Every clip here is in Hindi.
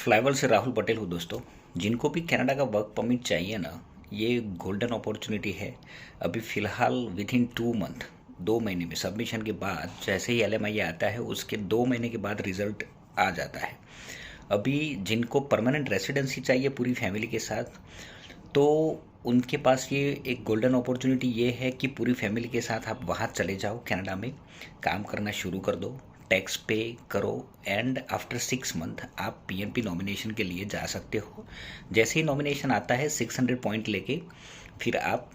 फ्लाईवल से राहुल पटेल हूँ दोस्तों। जिनको भी कनाडा का वर्क परमिट चाहिए ना, ये गोल्डन अपॉर्चुनिटी है। अभी फ़िलहाल विद इन 2 मंथ, 2 महीने में सबमिशन के बाद जैसे ही LMI आता है उसके 2 महीने के बाद रिज़ल्ट आ जाता है। अभी जिनको परमानेंट रेसिडेंसी चाहिए पूरी फैमिली के साथ, तो उनके पास ये एक गोल्डन अपॉर्चुनिटी ये है कि पूरी फैमिली के साथ आप वहाँ चले जाओ, कनाडा में काम करना शुरू कर दो, टैक्स पे करो एंड आफ्टर 6 मंथ आप PNP नॉमिनेशन के लिए जा सकते हो। जैसे ही नॉमिनेशन आता है 600 पॉइंट लेके फिर आप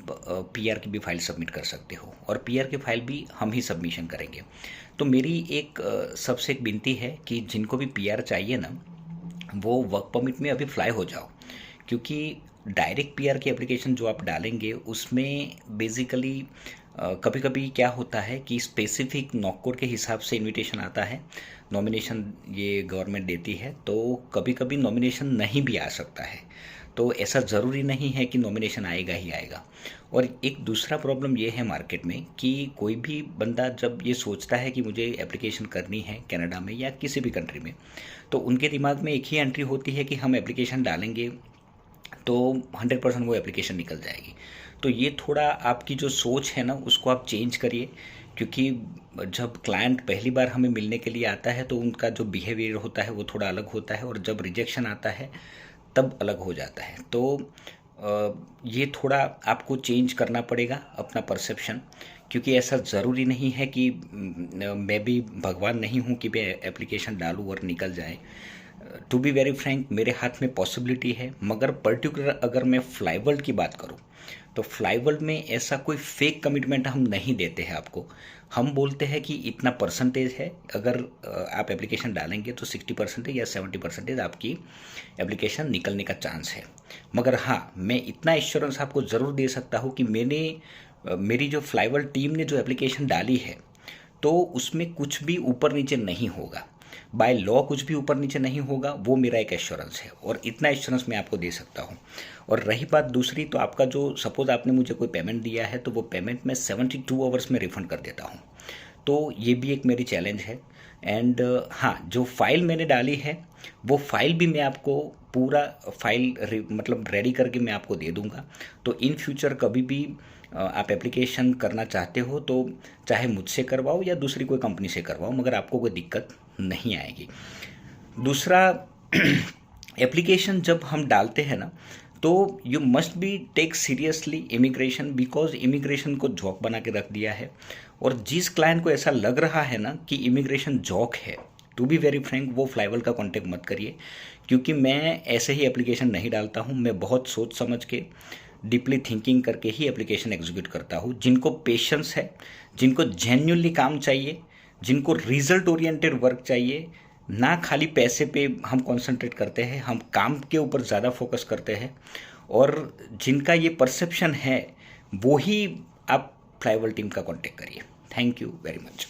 PR की भी फाइल सबमिट कर सकते हो, और PR की फाइल भी हम ही सबमिशन करेंगे। तो मेरी एक सबसे एक विनती है कि जिनको भी PR चाहिए ना, वो वर्क परमिट में अभी फ्लाई हो जाओ, क्योंकि डायरेक्ट PR की एप्लीकेशन जो आप डालेंगे उसमें बेसिकली कभी कभी क्या होता है कि स्पेसिफिक नॉक कोड के हिसाब से इनविटेशन आता है, नॉमिनेशन ये गवर्नमेंट देती है, तो कभी कभी नॉमिनेशन नहीं भी आ सकता है। तो ऐसा ज़रूरी नहीं है कि नॉमिनेशन आएगा ही आएगा। और एक दूसरा प्रॉब्लम ये है मार्केट में कि कोई भी बंदा जब ये सोचता है कि मुझे एप्लीकेशन करनी है कनाडा में या किसी भी कंट्री में, तो उनके दिमाग में एक ही एंट्री होती है कि हम एप्लीकेशन डालेंगे तो 100% वो एप्लीकेशन निकल जाएगी। तो ये थोड़ा आपकी जो सोच है ना उसको आप चेंज करिए, क्योंकि जब क्लाइंट पहली बार हमें मिलने के लिए आता है तो उनका जो बिहेवियर होता है वो थोड़ा अलग होता है, और जब रिजेक्शन आता है तब अलग हो जाता है। तो ये थोड़ा आपको चेंज करना पड़ेगा अपना परसेप्शन, क्योंकि ऐसा ज़रूरी नहीं है कि मैं भी भगवान नहीं हूँ कि मैं एप्लीकेशन डालूँ और निकल जाए। टू बी वेरी फ्रैंक, मेरे हाथ में पॉसिबिलिटी है, मगर पर्टिकुलर अगर मैं फ्लाईवर्ल्ड की बात करूं तो फ्लाईवर्ल्ड में ऐसा कोई फेक कमिटमेंट हम नहीं देते हैं आपको। हम बोलते हैं कि इतना परसेंटेज है, अगर आप एप्लीकेशन डालेंगे तो 60% या 70% आपकी एप्लीकेशन निकलने का चांस है। मगर हाँ, मैं इतना एश्योरेंस आपको ज़रूर दे सकता हूँ कि मेरी जो फ्लाईवर्ल्ड टीम ने जो एप्लीकेशन डाली है तो उसमें कुछ भी ऊपर नीचे नहीं होगा, बाय लॉ कुछ भी ऊपर नीचे नहीं होगा, वो मेरा एक एश्योरेंस है, और इतना एश्योरेंस मैं आपको दे सकता हूँ। और रही बात दूसरी, तो आपका जो सपोज आपने मुझे कोई पेमेंट दिया है तो वो पेमेंट मैं 72 आवर्स में रिफ़ंड कर देता हूँ। तो ये भी एक मेरी चैलेंज है। एंड हाँ, जो फाइल मैंने डाली है वो फाइल भी मैं आपको पूरा फाइल मतलब रेडी करके मैं आपको दे दूंगा। तो इन फ्यूचर कभी भी आप एप्लीकेशन करना चाहते हो तो चाहे मुझसे करवाओ या दूसरी कोई कंपनी से करवाओ, मगर आपको कोई दिक्कत नहीं आएगी। दूसरा, एप्लीकेशन जब हम डालते हैं ना, तो you must be take seriously immigration, because immigration को जॉक बना के रख दिया है। और जिस क्लाइंट को ऐसा लग रहा है ना कि इमिग्रेशन जॉक है, टू बी वेरी फ्रैंक, वो फ्लाईवर्ल्ड का कॉन्टेक्ट मत करिए, क्योंकि मैं ऐसे ही एप्लीकेशन नहीं डालता हूँ। मैं बहुत सोच समझ के, डीपली थिंकिंग करके ही एप्लीकेशन एग्जीक्यूट करता हूँ। जिनको पेशेंस है, जिनको जेन्युइनली काम चाहिए, जिनको रिजल्ट ओरिएंटेड वर्क चाहिए, ना खाली पैसे पे हम कंसंट्रेट करते हैं, हम काम के ऊपर ज़्यादा फोकस करते हैं, और जिनका ये परसेप्शन है वो ही आप फ्लाईवर्ल्ड टीम का कांटेक्ट करिए। Thank you very much.